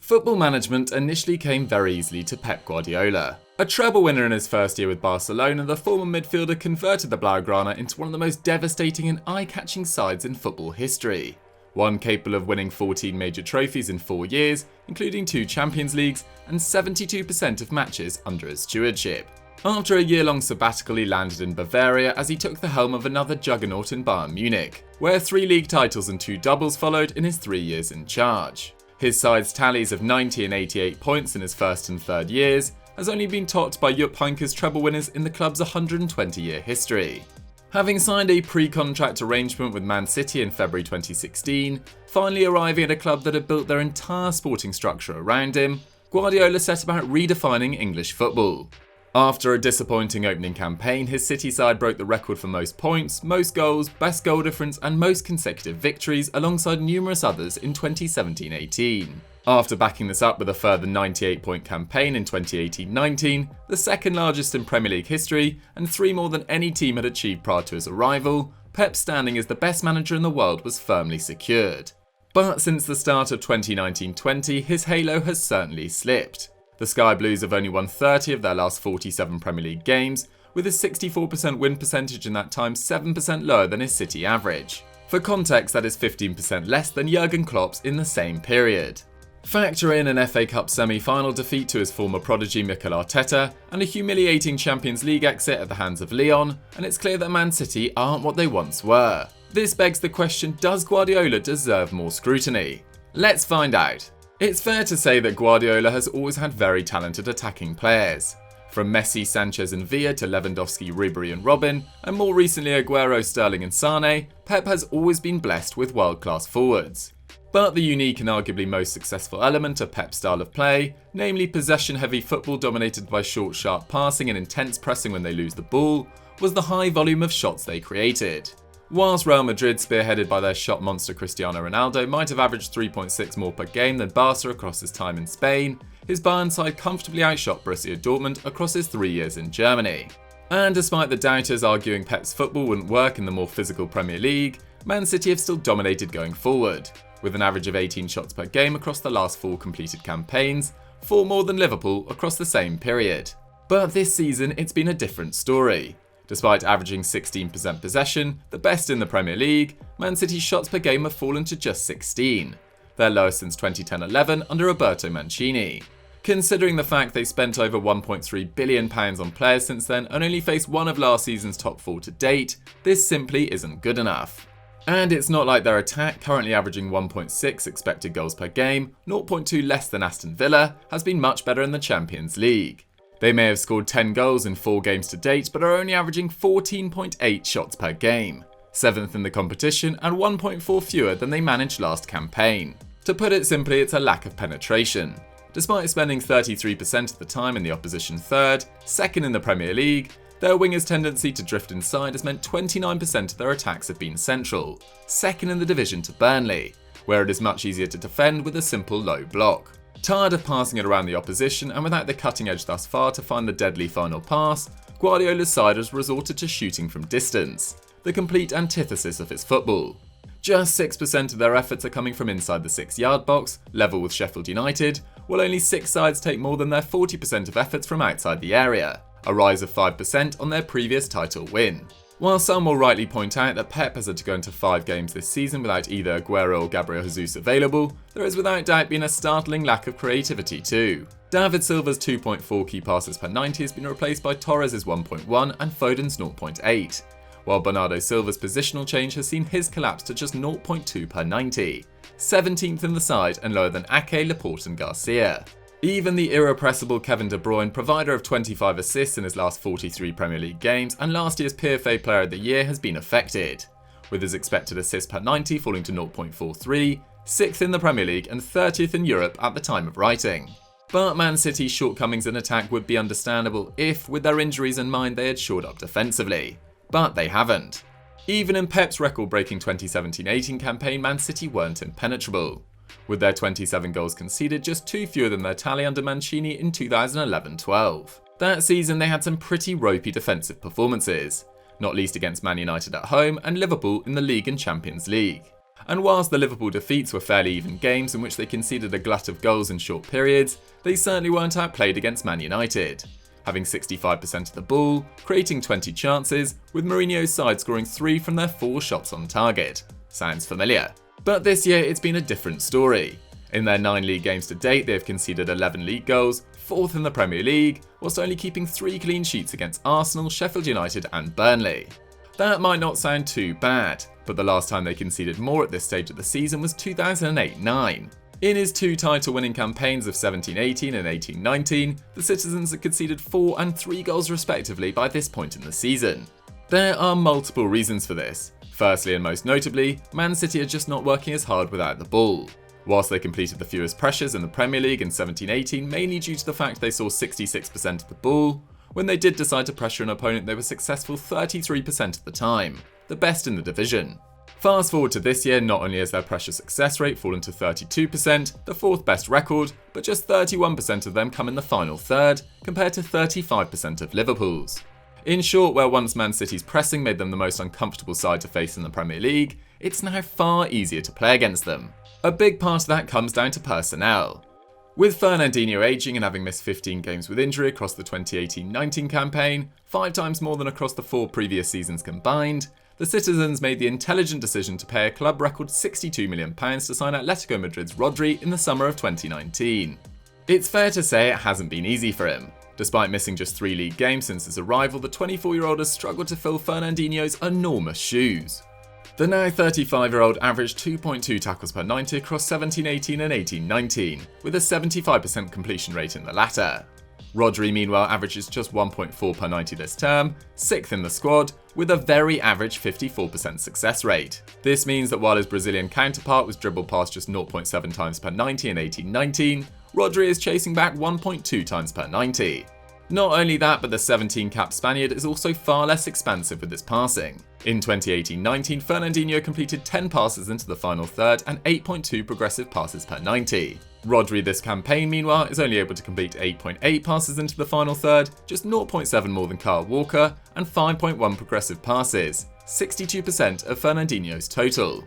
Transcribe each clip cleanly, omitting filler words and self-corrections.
Football management initially came very easily to Pep Guardiola. A treble winner in his first year with Barcelona, the former midfielder converted the Blaugrana into one of the most devastating and eye-catching sides in football history. One capable of winning 14 major trophies in 4 years, including 2 Champions Leagues and 72% of matches under his stewardship. After a year-long sabbatical, he landed in Bavaria as he took the helm of another juggernaut in Bayern Munich, where 3 league titles and 2 doubles followed in his 3 years in charge. His side's tallies of 90 and 88 points in his first and third years has only been topped by Jupp Heynckes' treble winners in the club's 120-year history. Having signed a pre-contract arrangement with Man City in February 2016, finally arriving at a club that had built their entire sporting structure around him, Guardiola set about redefining English football. After a disappointing opening campaign, his City side broke the record for most points, most goals, best goal difference and most consecutive victories alongside numerous others in 2017-18. After backing this up with a further 98-point campaign in 2018-19, the second largest in Premier League history and 3 more than any team had achieved prior to his arrival, Pep's standing as the best manager in the world was firmly secured. But since the start of 2019-20, his halo has certainly slipped. The Sky Blues have only won 30 of their last 47 Premier League games, with a 64% win percentage in that time 7% lower than his City average. For context, that is 15% less than Jurgen Klopp's in the same period. Factor in an FA Cup semi-final defeat to his former prodigy Mikel Arteta and a humiliating Champions League exit at the hands of Lyon, and it's clear that Man City aren't what they once were. This begs the question, does Guardiola deserve more scrutiny? Let's find out. It's fair to say that Guardiola has always had very talented attacking players. From Messi, Sanchez and Villa to Lewandowski, Ribery and Robben, and more recently Aguero, Sterling and Sane, Pep has always been blessed with world-class forwards. But the unique and arguably most successful element of Pep's style of play, namely possession-heavy football dominated by short, sharp passing and intense pressing when they lose the ball, was the high volume of shots they created. Whilst Real Madrid, spearheaded by their shot monster Cristiano Ronaldo, might have averaged 3.6 more per game than Barca across his time in Spain, his Bayern side comfortably outshot Borussia Dortmund across his 3 years in Germany. And despite the doubters arguing Pep's football wouldn't work in the more physical Premier League, Man City have still dominated going forward, with an average of 18 shots per game across the last 4 completed campaigns, 4 more than Liverpool across the same period. But this season it's been a different story. Despite averaging 16% possession, the best in the Premier League, Man City's shots per game have fallen to just 16, their lowest since 2010-11 under Roberto Mancini. Considering the fact they spent over £1.3 billion on players since then and only faced one of last season's top 4 to date, this simply isn't good enough. And it's not like their attack, currently averaging 1.6 expected goals per game, 0.2 less than Aston Villa, has been much better in the Champions League. They may have scored 10 goals in 4 games to date, but are only averaging 14.8 shots per game, 7th in the competition and 1.4 fewer than they managed last campaign. To put it simply, it's a lack of penetration. Despite spending 33% of the time in the opposition third, second in the Premier League, their wingers' tendency to drift inside has meant 29% of their attacks have been central, second in the division to Burnley, where it is much easier to defend with a simple low block. Tired of passing it around the opposition and without the cutting edge thus far to find the deadly final pass, Guardiola's side has resorted to shooting from distance, the complete antithesis of his football. Just 6% of their efforts are coming from inside the 6-yard box, level with Sheffield United, while only 6 sides take more than their 40% of efforts from outside the area, a rise of 5% on their previous title win. While some will rightly point out that Pep has had to go into 5 games this season without either Aguero or Gabriel Jesus available, there has without doubt been a startling lack of creativity too. David Silva's 2.4 key passes per 90 has been replaced by Torres' 1.1 and Foden's 0.8, while Bernardo Silva's positional change has seen his collapse to just 0.2 per 90, 17th in the side and lower than Ake, Laporte and Garcia. Even the irrepressible Kevin De Bruyne, provider of 25 assists in his last 43 Premier League games and last year's PFA Player of the Year, has been affected, with his expected assists per 90 falling to 0.43, 6th in the Premier League and 30th in Europe at the time of writing. But Man City's shortcomings in attack would be understandable if, with their injuries in mind, they had shored up defensively. But they haven't. Even in Pep's record-breaking 2017-18 campaign, Man City weren't impenetrable, with their 27 goals conceded just 2 fewer than their tally under Mancini in 2011-12. That season they had some pretty ropey defensive performances, not least against Man United at home and Liverpool in the League and Champions League. And whilst the Liverpool defeats were fairly even games in which they conceded a glut of goals in short periods, they certainly weren't outplayed against Man United, having 65% of the ball, creating 20 chances, with Mourinho's side scoring 3 from their 4 shots on target. Sounds familiar. But this year it's been a different story. In their 9 league games to date, they have conceded 11 league goals, 4th in the Premier League, whilst only keeping 3 clean sheets against Arsenal, Sheffield United and Burnley. That might not sound too bad, but the last time they conceded more at this stage of the season was 2008-9. In his 2 title-winning campaigns of 17-18 and 18-19, the Citizens had conceded 4 and 3 goals respectively by this point in the season. There are multiple reasons for this. Firstly and most notably, Man City are just not working as hard without the ball. Whilst they completed the fewest pressures in the Premier League in 17-18 mainly due to the fact they saw 66% of the ball, when they did decide to pressure an opponent they were successful 33% of the time, the best in the division. Fast forward to this year, not only has their pressure success rate fallen to 32%, the 4th best record, but just 31% of them come in the final third, compared to 35% of Liverpool's. In short, where once Man City's pressing made them the most uncomfortable side to face in the Premier League, it's now far easier to play against them. A big part of that comes down to personnel. With Fernandinho aging and having missed 15 games with injury across the 2018-19 campaign, 5 times more than across the 4 previous seasons combined, the Citizens made the intelligent decision to pay a club record £62 million to sign Atletico Madrid's Rodri in the summer of 2019. It's fair to say it hasn't been easy for him. Despite missing just 3 league games since his arrival, the 24-year-old has struggled to fill Fernandinho's enormous shoes. The now 35-year-old averaged 2.2 tackles per 90 across 17-18 and 18-19, with a 75% completion rate in the latter. Rodri meanwhile averages just 1.4 per 90 this term, 6th in the squad, with a very average 54% success rate. This means that while his Brazilian counterpart was dribbled past just 0.7 times per 90 in 18-19, Rodri is chasing back 1.2 times per 90. Not only that, but the 17-capped Spaniard is also far less expansive with his passing. In 2018-19, Fernandinho completed 10 passes into the final third and 8.2 progressive passes per 90. Rodri this campaign, meanwhile, is only able to complete 8.8 passes into the final third, just 0.7 more than Kyle Walker, and 5.1 progressive passes, 62% of Fernandinho's total.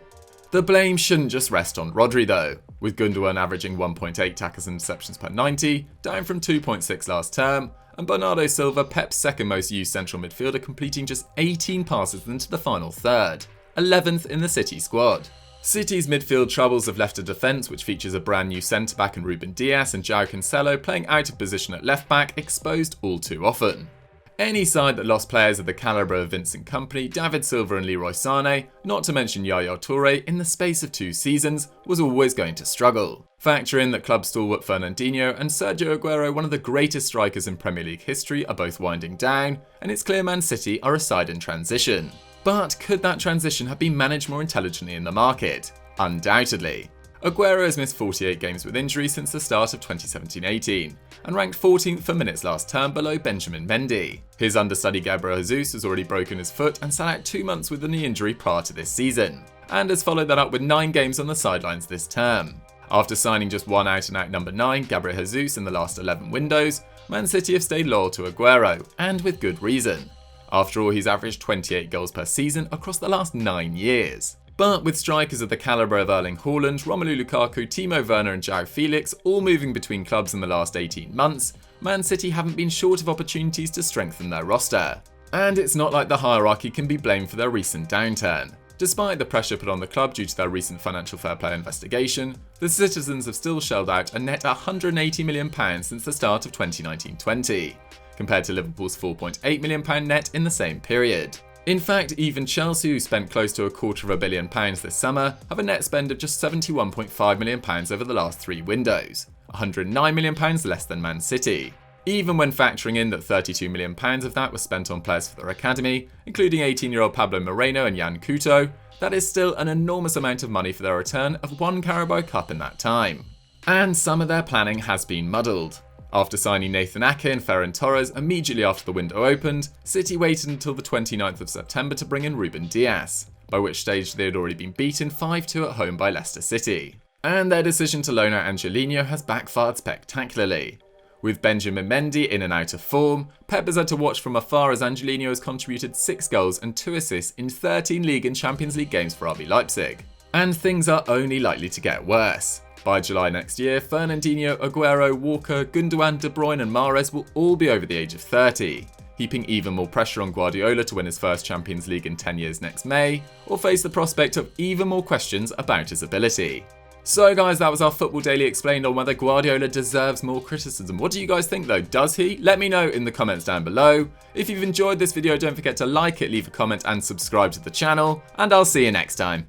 The blame shouldn't just rest on Rodri though, with Gundogan averaging 1.8 tackles and interceptions per 90, down from 2.6 last term, and Bernardo Silva, Pep's second most used central midfielder, completing just 18 passes into the final third, 11th in the City squad. City's midfield troubles have left a defence which features a brand new centre-back in Ruben Dias and João Cancelo playing out of position at left-back exposed all too often. Any side that lost players of the calibre of Vincent Kompany, David Silva and Leroy Sané, not to mention Yaya Touré, in the space of 2 seasons, was always going to struggle. Factor in that club stalwart Fernandinho and Sergio Aguero, one of the greatest strikers in Premier League history, are both winding down, and it's clear Man City are a side in transition. But could that transition have been managed more intelligently in the market? Undoubtedly. Aguero has missed 48 games with injury since the start of 2017-18, and ranked 14th for minutes last term below Benjamin Mendy. His understudy Gabriel Jesus has already broken his foot and sat out 2 months with a knee injury prior to this season, and has followed that up with 9 games on the sidelines this term. After signing just one out-and-out number 9, Gabriel Jesus, in the last 11 windows, Man City have stayed loyal to Aguero, and with good reason. After all, he's averaged 28 goals per season across the last 9 years. But with strikers of the calibre of Erling Haaland, Romelu Lukaku, Timo Werner and João Felix all moving between clubs in the last 18 months, Man City haven't been short of opportunities to strengthen their roster. And it's not like the hierarchy can be blamed for their recent downturn. Despite the pressure put on the club due to their recent financial fair play investigation, the Citizens have still shelled out a net £180 million since the start of 2019-20, compared to Liverpool's £4.8 million net in the same period. In fact, even Chelsea, who spent close to £250 million this summer, have a net spend of just £71.5 million over the last 3 windows, £109 million less than Man City. Even when factoring in that £32 million of that was spent on players for their academy, including 18-year-old Pablo Moreno and Jan Couto, that is still an enormous amount of money for their return of 1 Carabao Cup in that time. And some of their planning has been muddled. After signing Nathan Ake and Ferran Torres immediately after the window opened, City waited until the 29th of September to bring in Ruben Dias, by which stage they had already been beaten 5-2 at home by Leicester City. And their decision to loan out Angelino has backfired spectacularly. With Benjamin Mendy in and out of form, Pep has had to watch from afar as Angelino has contributed 6 goals and 2 assists in 13 League and Champions League games for RB Leipzig. And things are only likely to get worse. By July next year, Fernandinho, Aguero, Walker, Gundogan, De Bruyne and Mahrez will all be over the age of 30, heaping even more pressure on Guardiola to win his first Champions League in 10 years next May, or face the prospect of even more questions about his ability. So guys, that was our Football Daily Explained on whether Guardiola deserves more criticism. What do you guys think though? Does he? Let me know in the comments down below. If you've enjoyed this video, don't forget to like it, leave a comment and subscribe to the channel, and I'll see you next time.